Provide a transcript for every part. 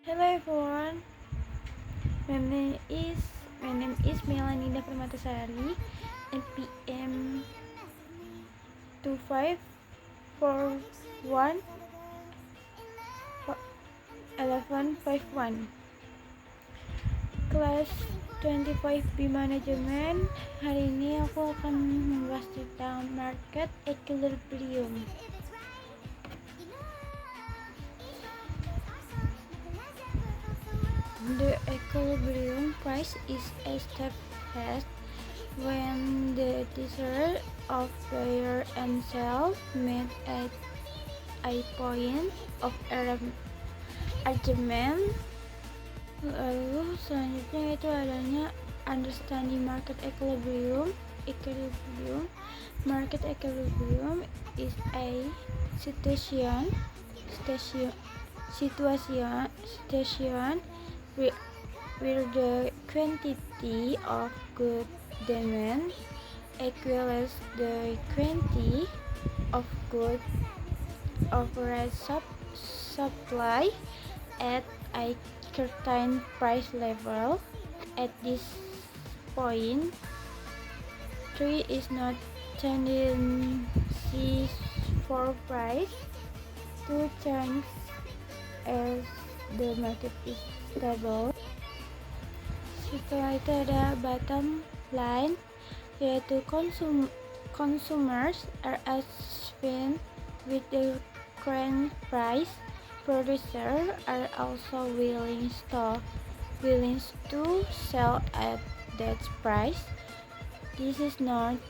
Hello everyone. My name is Melanida Permatasari, NPM 2541 1151. Kelas 25B Management. Hari ini aku akan membahas tentang market equilibrium. The equilibrium price is established when the desire of buyer and seller meet at a point of agreement. Lalu selanjutnya itu adanya understanding market equilibrium. Market equilibrium is a situation where the quantity of good demand equals the quantity of good average supply at a certain price level. At this point, 3 is not tendency for price to change as the market is stable. Setelah itu ada bottom line, yaitu consumers are satisfied with the current price. Producers are also willing to sell at that price. This is not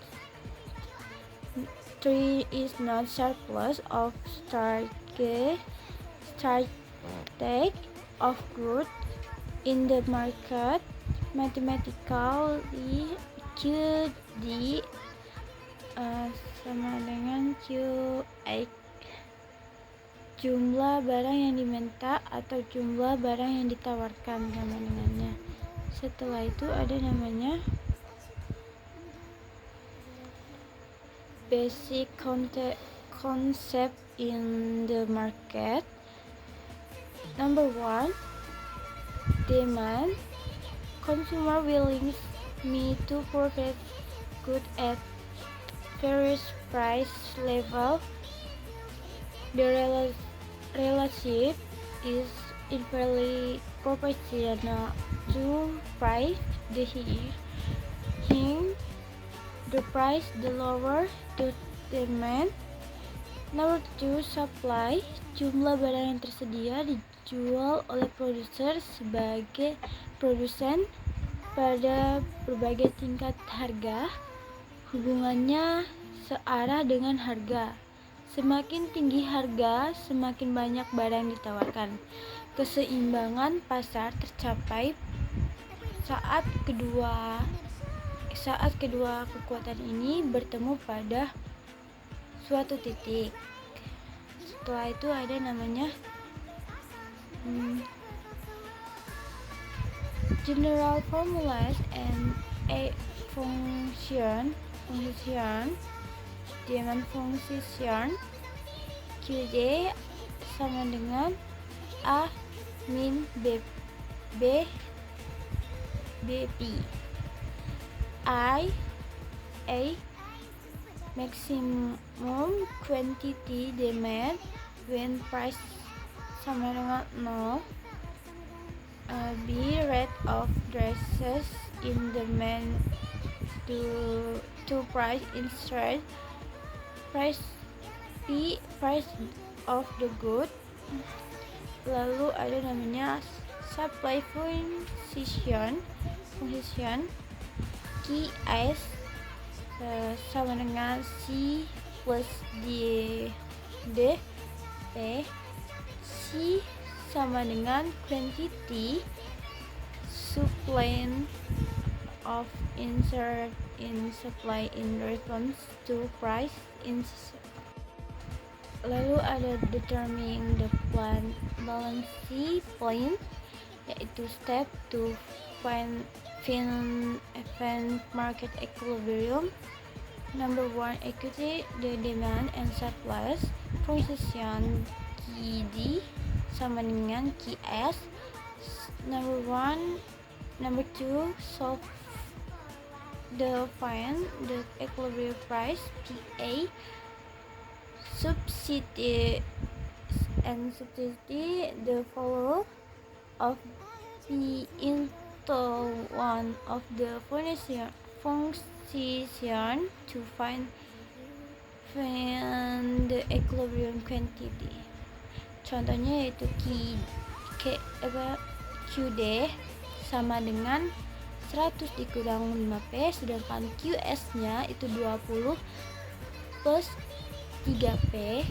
3 is not surplus of strategy of goods in the market. Mathematically, QD sama dengan QX, jumlah barang yang diminta atau jumlah barang yang ditawarkan sama dengannya. Setelah itu ada namanya basic concept in the market. Number 1, demand. Consumer willing me to purchase goods at various price level. The relationship is inversely proportional to price. The price, the lower the demand. Number 2, supply. Jumlah barang yang tersedia dijual oleh produser sebagai produsen pada berbagai tingkat harga. Hubungannya searah dengan harga. Semakin tinggi harga, semakin banyak barang ditawarkan. Keseimbangan pasar tercapai saat kedua kekuatan ini bertemu pada suatu titik. Setelah itu ada namanya general formulas and a function. Demand function QD sama dengan A min BP. A maximum quantity demand when price sama dengan 0. B rate of dresses in demand to price instead. Price P price of the good. Lalu ada namanya supply function QS sama dengan C plus D P. C sama dengan quantity supply of insert in supply in response to price in. Lalu ada determining the balance point, yaitu step to find event market equilibrium. Number 1, equity the demand and supply function QD sama dengan QS Number two, solve find the equilibrium price PA, substitute the value of P into one of the function to find the equilibrium quantity. Contohnya yaitu QD sama dengan 100 dikurang 5P, sedangkan QS-nya itu 20 plus 3P.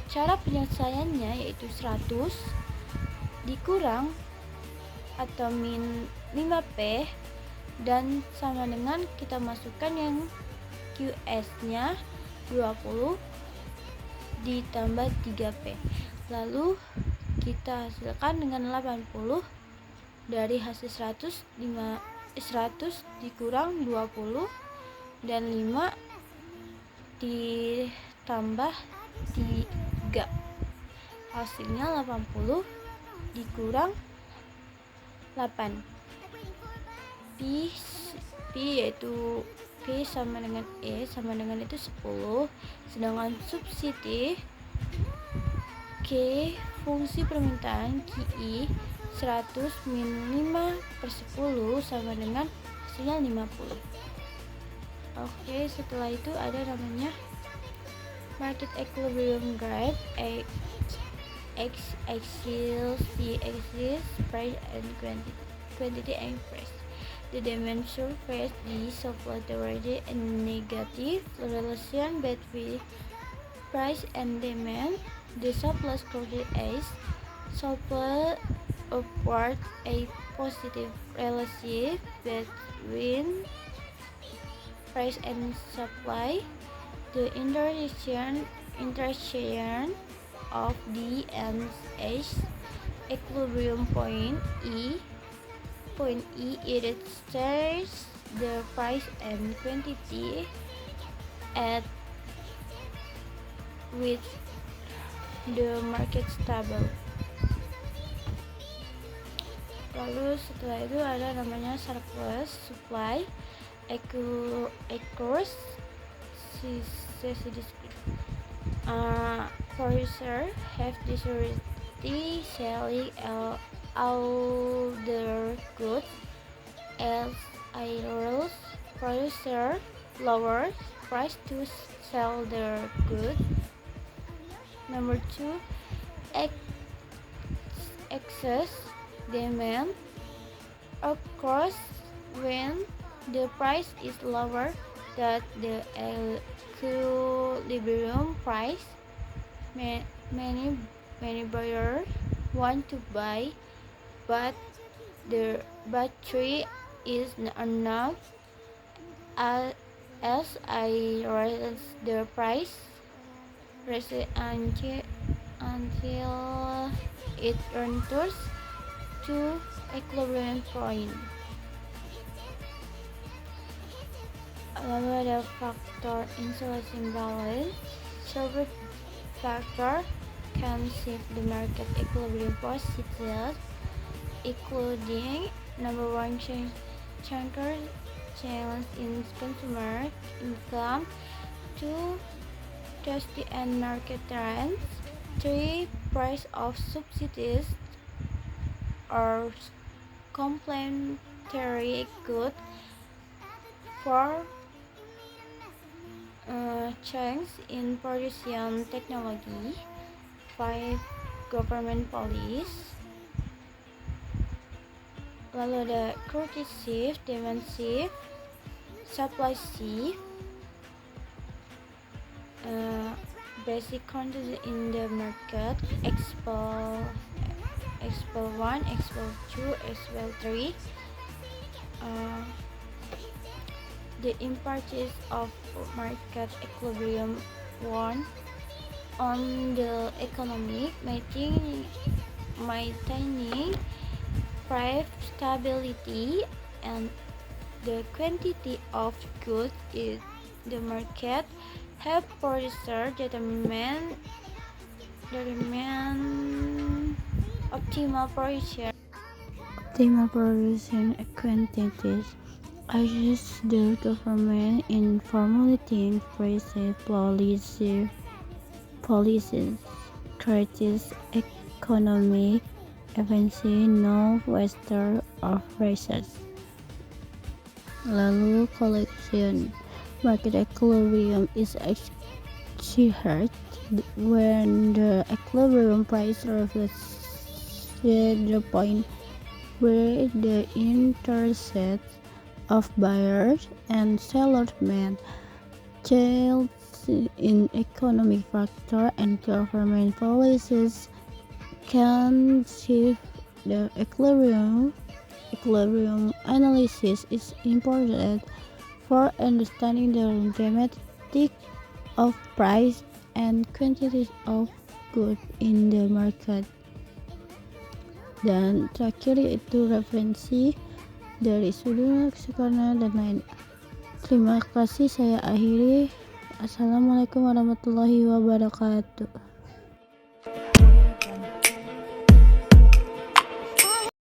Cara penyelesaiannya yaitu 100 dikurang atau min 5P dan sama dengan kita masukkan yang QS-nya 20 ditambah 3P. Lalu kita hasilkan dengan 80 dari hasil 100 dikurang 20 dan 5 ditambah 3, hasilnya 80 dikurang 8. P yaitu P sama dengan E sama dengan itu 10, sedangkan substitut K fungsi permintaan QI 100 min 5/10 sama dengan hasilnya 50. Oke, setelah itu ada namanya market equilibrium graph, X axis, Y axis, price and quantity and price. The demand surface the supply toward a negative relation between price and demand. The supply quantity is supply upward a positive relation between price and supply. The interaction of D and H equilibrium point E illustrates the price and quantity at which the market stable. Lalu setelah itu ada namanya surplus supply across producer have difficulty selling all their goods as a rule. Producer lower price to sell their goods. Number two, excess demand occurs when the price is lower than the equilibrium price. Many buyers want to buy, but the battery is not enough. As I raise the price until it returns to equilibrium point. Lalu ada faktor insulation balance. Several factors can shift the market equilibrium positions, including number one, change in consumer income, 2, trusty and market trends, 3, price of subsidies or complementary goods, 4, change in production technology, 5, government policy. Lalu ada quantity shift, demand shift, supply shift, basic conditions in the market, expel 1, expel 2, expel 3, the impact of market equilibrium 1 on the economy, maintaining price stability and the quantity of goods in the market help producer determine optimal production. Democratization quantities urges the government in formulating precise policies, crisis economic efficiency, no waster of resources. Lalu collection market equilibrium is achieved when the equilibrium price reflects the point where the intercept of buyers and sellers meet. Change in economic factor and government policies can shift the equilibrium. Equilibrium analysis is important for understanding the thematic of price and quantities of goods in the market. Dan terakhir yaitu referensi dari sudut Soekarno dan lain. Terima kasih, saya akhiri. Assalamualaikum warahmatullahi wabarakatuh.